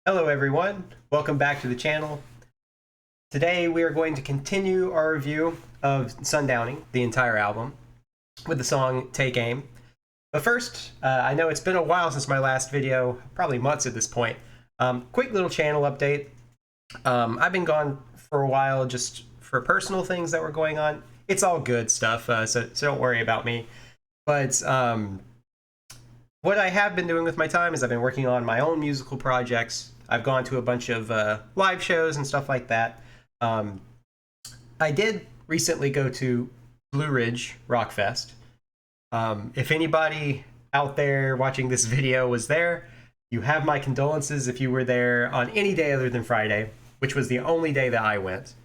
Hello everyone, welcome back to the channel. Today we are going to continue our review of Sundowning, the entire album, with the song Take Aim. But first, I know it's been a while since my last video, probably months at this point. Quick little channel update. I've been gone for a while just for personal things that were going on. It's all good stuff, so don't worry about me. But what I have been doing with my time is I've been working on my own musical projects. I've gone to a bunch of live shows and stuff like that. I did recently go to Blue Ridge Rock Fest. If anybody out there watching this video was there, you have my condolences if you were there on any day other than Friday, which was the only day that I went.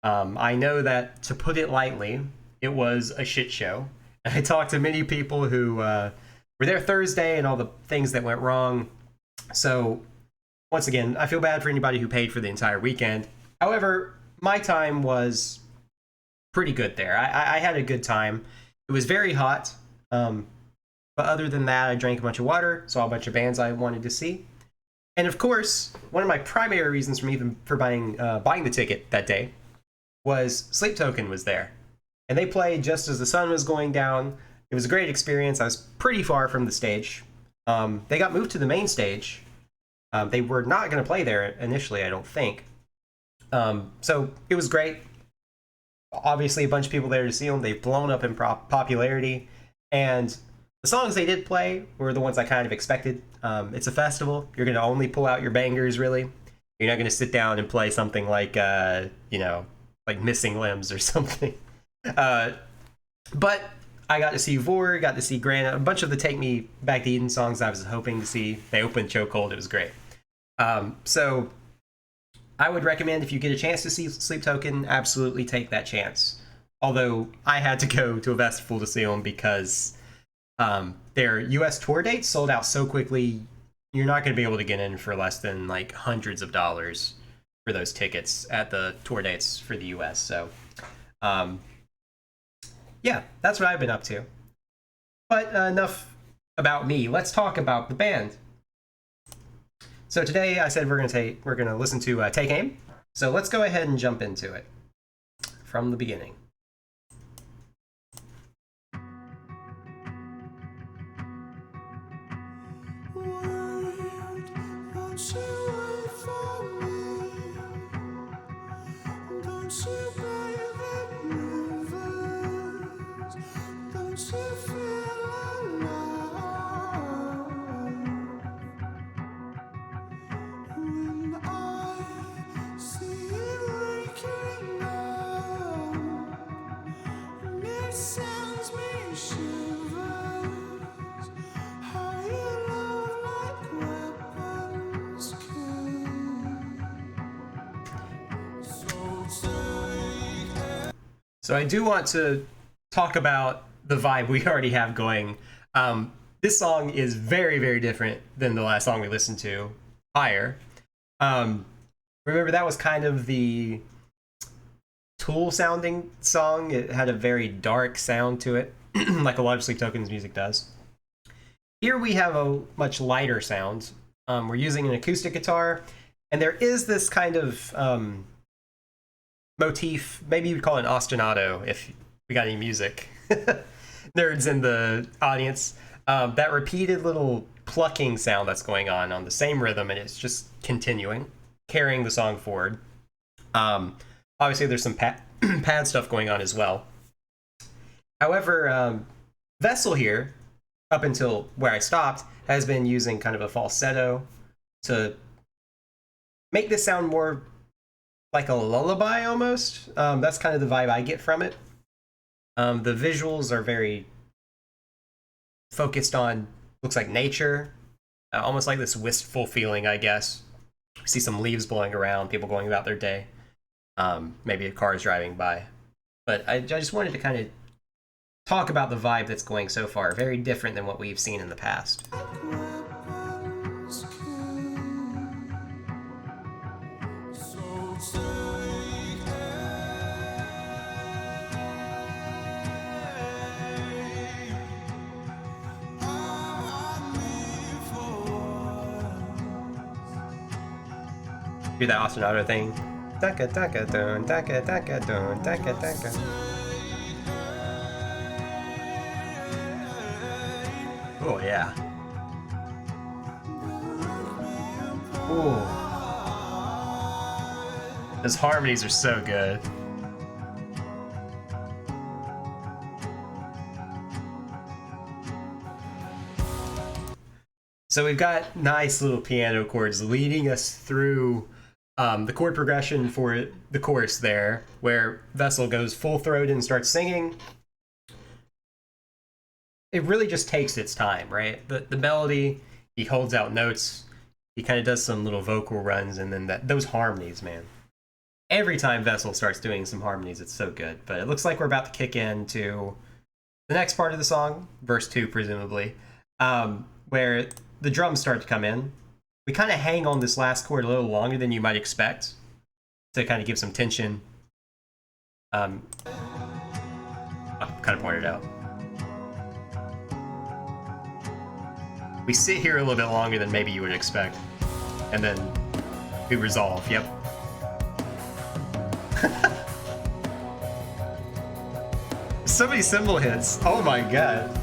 I know that, to put it lightly, it was a shit show. I talked to many people who were there Thursday and all the things that went wrong. So once again, I feel bad for anybody who paid for the entire weekend. However, my time was pretty good there. I had a good time. It was very hot. But other than that, I drank a bunch of water, saw a bunch of bands I wanted to see. And of course, one of my primary reasons for buying the ticket that day was Sleep Token was there. And they played just as the sun was going down. It was a great experience. I was pretty far from the stage. They got moved to the main stage. They were not going to play there initially, I don't think. So it was great. Obviously, a bunch of people there to see them. They've blown up in popularity. And the songs they did play were the ones I kind of expected. It's a festival. You're going to only pull out your bangers, really. You're not going to sit down and play something like, like Missing Limbs or something. But I got to see Vor, got to see Grant, a bunch of the Take Me Back to Eden songs I was hoping to see. They opened Chokehold. It was great. So I would recommend, if you get a chance to see Sleep Token, absolutely take that chance. Although I had to go to a festival to see them because their US tour dates sold out so quickly, you're not going to be able to get in for less than like hundreds of dollars for those tickets at the tour dates for the US. So yeah, that's what I've been up to. But enough about me. Let's talk about the band. So today I said we're gonna listen to Take Aim. So let's go ahead and jump into it from the beginning. So I do want to talk about the vibe we already have going. This song is very, very different than the last song we listened to, Higher. Remember, that was kind of the Tool sounding song. It had a very dark sound to it, like a lot of Sleep Token's music does. Here we have a much lighter sound. We're using an acoustic guitar, and there is this kind of motif, maybe you'd call it an ostinato if we got any music nerds in the audience. That repeated little plucking sound that's going on the same rhythm, and it's just continuing, carrying the song forward. Obviously, there's some pad stuff going on as well. However, Vessel here, up until where I stopped, has been using kind of a falsetto to make this sound more like a lullaby almost. That's kind of the vibe I get from it. The visuals are very focused on, looks like nature, almost like this wistful feeling, I guess. See some leaves blowing around, people going about their day. Maybe a car is driving by. But I just wanted to kind of talk about the vibe that's going so far. Very different than what we've seen in the past. Do that ostinato thing. Daka daka dun, daka daka dun, daka daka. Oh yeah. Ooh. Those harmonies are so good. So we've got nice little piano chords leading us through the chord progression for the chorus there, where Vessel goes full throat and starts singing. It really just takes its time, right? The melody, he holds out notes, he kind of does some little vocal runs, and then those harmonies, man. Every time Vessel starts doing some harmonies, it's so good. But it looks like we're about to kick into the next part of the song, verse 2, presumably, where the drums start to come in. We kind of hang on this last chord a little longer than you might expect to kind of give some tension. I'll kind of point it out. We sit here a little bit longer than maybe you would expect. And then we resolve, yep. So many cymbal hits. Oh my god.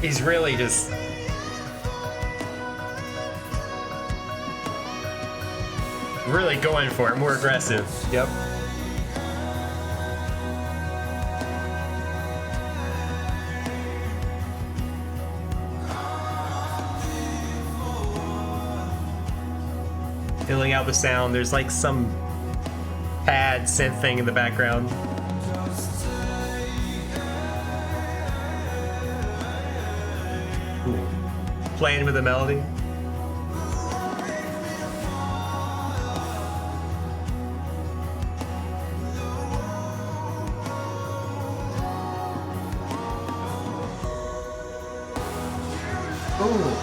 He's really just really going for it, more aggressive. Yep. Filling out the sound, there's like some pad synth thing in the background. Playing with the melody. Ooh.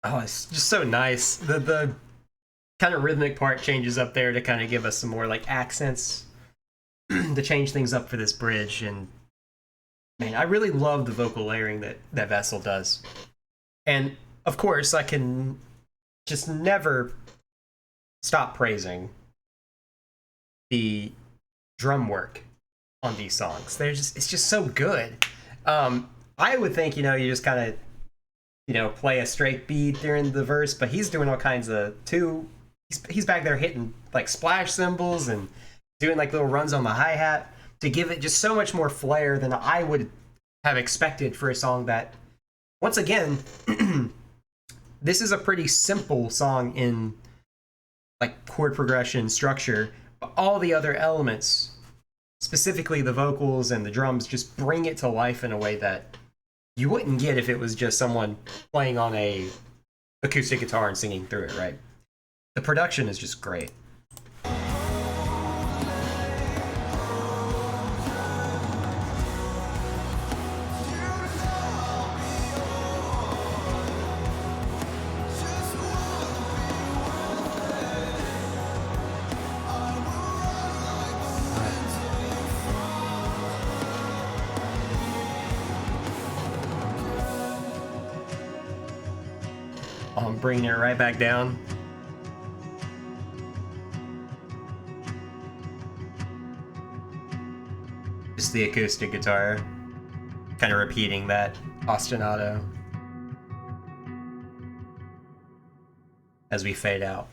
Oh, it's just so nice. The kind of rhythmic part changes up there to kind of give us some more like accents to change things up for this bridge. And man, I really love the vocal layering that Vessel does. And of course, I can just never stop praising the drum work on these songs. It's just so good. I would think, you just kind of play a straight beat during the verse, but he's doing all kinds of he's back there hitting like splash cymbals and doing like little runs on the hi-hat to give it just so much more flair than I would have expected for a song that, once again, this is a pretty simple song in like chord progression structure, but all the other elements, specifically the vocals and the drums, just bring it to life in a way that you wouldn't get if it was just someone playing on a acoustic guitar and singing through it, right? The production is just great. I'm bringing it right back down. Just the acoustic guitar, kind of repeating that ostinato as we fade out.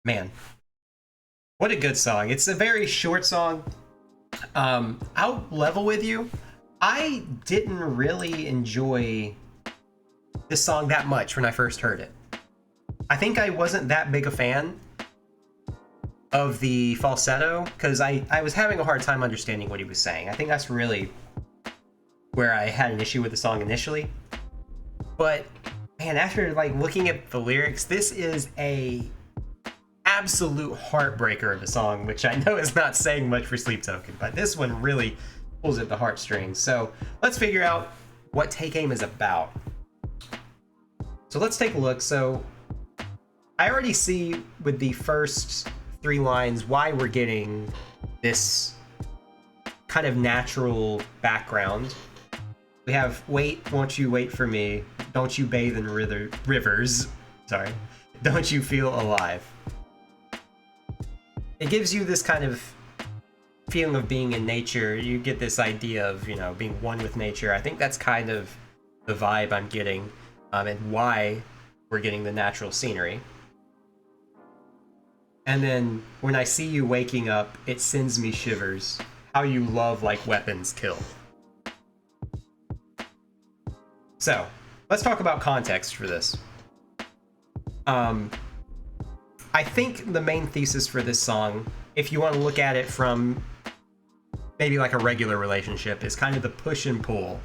Man, what a good song. It's a very short song. I'll level with you. I didn't really enjoy this song that much when I first heard it. I think I wasn't that big a fan of the falsetto, because I was having a hard time understanding what he was saying. I think that's really where I had an issue with the song initially. But man, after like looking at the lyrics, this is a absolute heartbreaker of a song, which I know is not saying much for Sleep Token, but this one really pulls at the heartstrings. So let's figure out what Take Aim is about. So let's take a look. So I already see with the first 3 lines why we're getting this kind of natural background. We have, wait, won't you wait for me? Don't you bathe in rivers? Sorry. Don't you feel alive? It gives you this kind of feeling of being in nature. You get this idea of, you know, being one with nature. I think that's kind of the vibe I'm getting, and why we're getting the natural scenery. And then when I see you waking up, it sends me shivers. How you love like weapons kill. So let's talk about context for this. I think the main thesis for this song, if you want to look at it from maybe like a regular relationship, is kind of the push and pull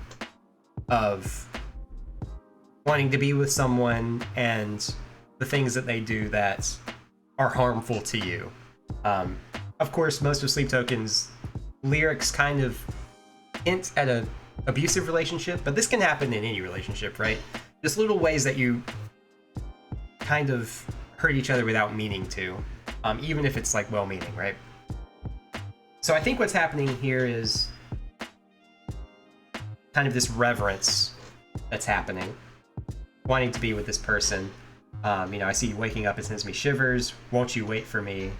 of wanting to be with someone and the things that they do that are harmful to you. Of course, most of Sleep Token's lyrics kind of hint at a abusive relationship, but this can happen in any relationship, right? Just little ways that you kind of hurt each other without meaning to, even if it's like well-meaning, right? So I think what's happening here is kind of this reverence that's happening, wanting to be with this person. You know, I see you waking up, it sends me shivers. Won't you wait for me?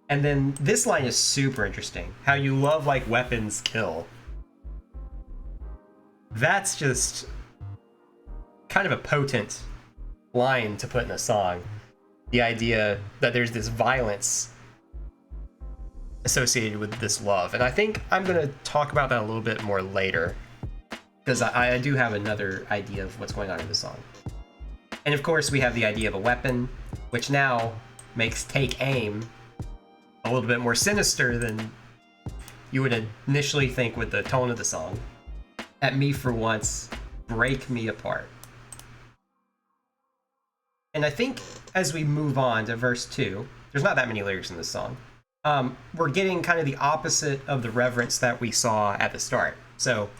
And then this line is super interesting. How you love like weapons kill. That's just kind of a potent line to put in a song. The idea that there's this violence associated with this love. And I think I'm going to talk about that a little bit more later, because I do have another idea of what's going on in the song. And of course, we have the idea of a weapon, which now makes Take Aim a little bit more sinister than you would initially think with the tone of the song. At me for once, break me apart. And I think as we move on to verse 2, there's not that many lyrics in this song. We're getting kind of the opposite of the reverence that we saw at the start. So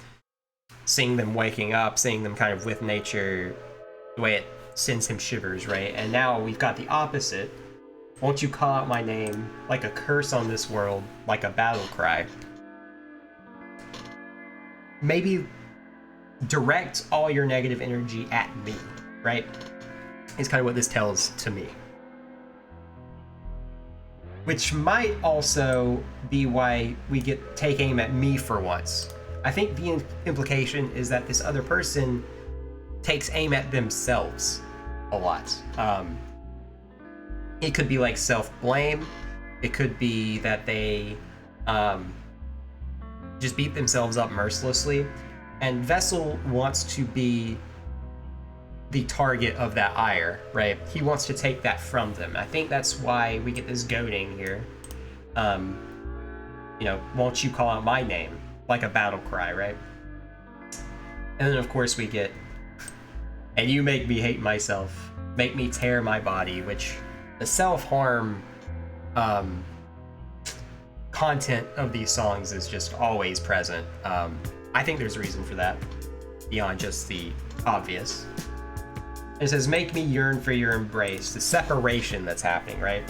seeing them waking up, seeing them kind of with nature, the way it sends him shivers, right? And now we've got the opposite. Won't you call out my name like a curse on this world, like a battle cry? Maybe direct all your negative energy at me, right? Is kind of what this tells to me. Which might also be why we get Take Aim at me for once. I think the implication is that this other person takes aim at themselves a lot. It could be like self-blame. It could be that they just beat themselves up mercilessly. And Vessel wants to be the target of that ire, right? He wants to take that from them. I think that's why we get this goading here. You know, won't you call out my name? Like a battle cry, right? And then of course we get, and you make me hate myself, make me tear my body, which the self-harm content of these songs is just always present. I think there's a reason for that, beyond just the obvious. It says, make me yearn for your embrace, the separation that's happening, right?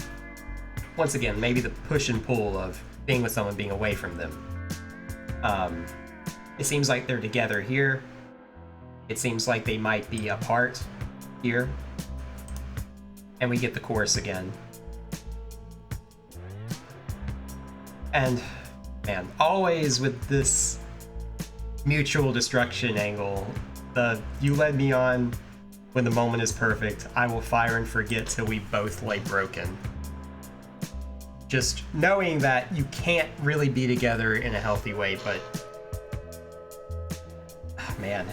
Once again, maybe the push and pull of being with someone, being away from them. It seems like they're together here. It seems like they might be apart here. And we get the chorus again. And, man, always with this mutual destruction angle, the you led me on when the moment is perfect, I will fire and forget till we both lay broken. Just knowing that you can't really be together in a healthy way, but man,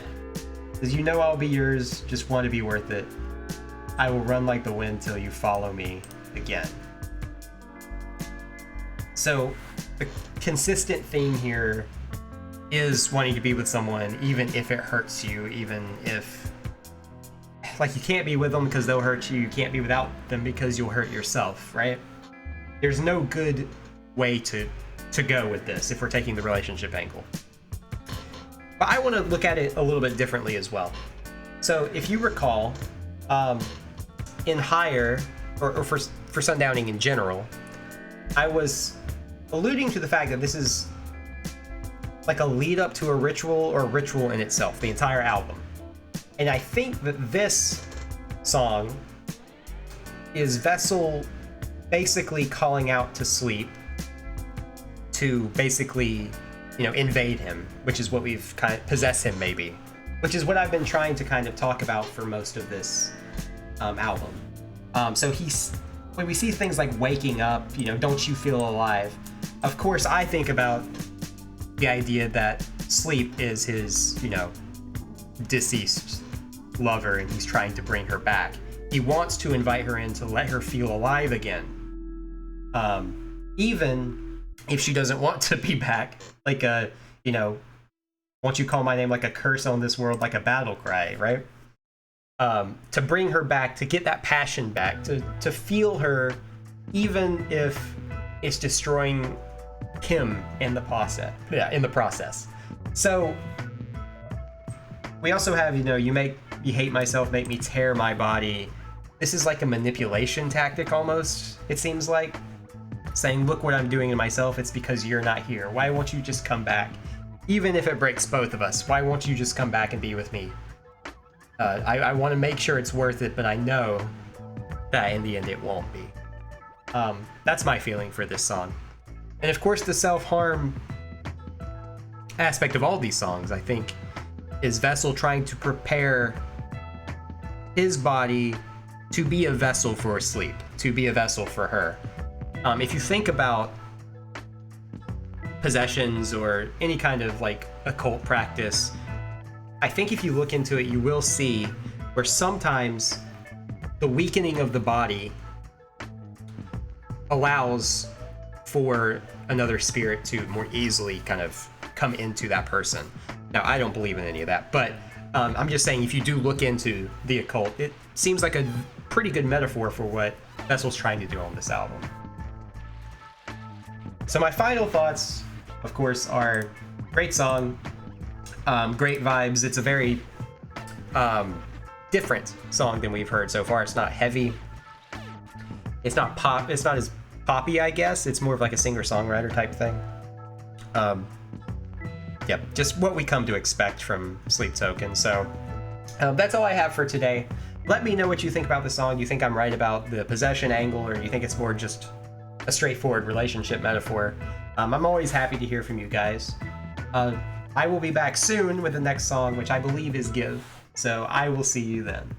because you know I'll be yours, just want to be worth it. I will run like the wind till you follow me again. So the consistent theme here is wanting to be with someone, even if it hurts you, even if, like, you can't be with them because they'll hurt you, you can't be without them because you'll hurt yourself, right? There's no good way to go with this if we're taking the relationship angle. But I want to look at it a little bit differently as well. So if you recall, in Higher, or for Sundowning in general, I was alluding to the fact that this is like a lead up to a ritual, or a ritual in itself, the entire album. And I think that this song is Vessel basically calling out to Sleep to basically, invade him, which is what we've kind of possess him maybe, which is what I've been trying to kind of talk about for most of this album. So when we see things like waking up, don't you feel alive? Of course, I think about the idea that Sleep is his, deceased lover, and he's trying to bring her back. He wants to invite her in to let her feel alive again. Even if she doesn't want to be back, like won't you call my name like a curse on this world, like a battle cry, right? To bring her back, to get that passion back, to feel her, even if it's destroying him in the process. So we also have, you hate myself, make me tear my body. This is like a manipulation tactic almost, it seems like. Saying, look what I'm doing to myself, it's because you're not here. Why won't you just come back? Even if it breaks both of us, why won't you just come back and be with me? I want to make sure it's worth it, but I know that in the end it won't be. That's my feeling for this song. And of course, the self-harm aspect of all these songs, I think, is Vessel trying to prepare his body to be a vessel for Sleep, to be a vessel for her. If you think about possessions or any kind of like occult practice, I think if you look into it, you will see where sometimes the weakening of the body allows for another spirit to more easily kind of come into that person. Now, I don't believe in any of that, but I'm just saying, if you do look into the occult, it seems like a pretty good metaphor for what Vessel's trying to do on this album. So my final thoughts, of course, are great song, great vibes. It's a very different song than we've heard so far. It's not heavy. It's not pop. It's not as poppy, I guess. It's more of like a singer-songwriter type thing. Yeah, just what we come to expect from Sleep Token. So that's all I have for today. Let me know what you think about the song. Do you think I'm right about the possession angle, or do you think it's more just a straightforward relationship metaphor? I'm always happy to hear from you guys. I will be back soon with the next song, which I believe is Give. So I will see you then.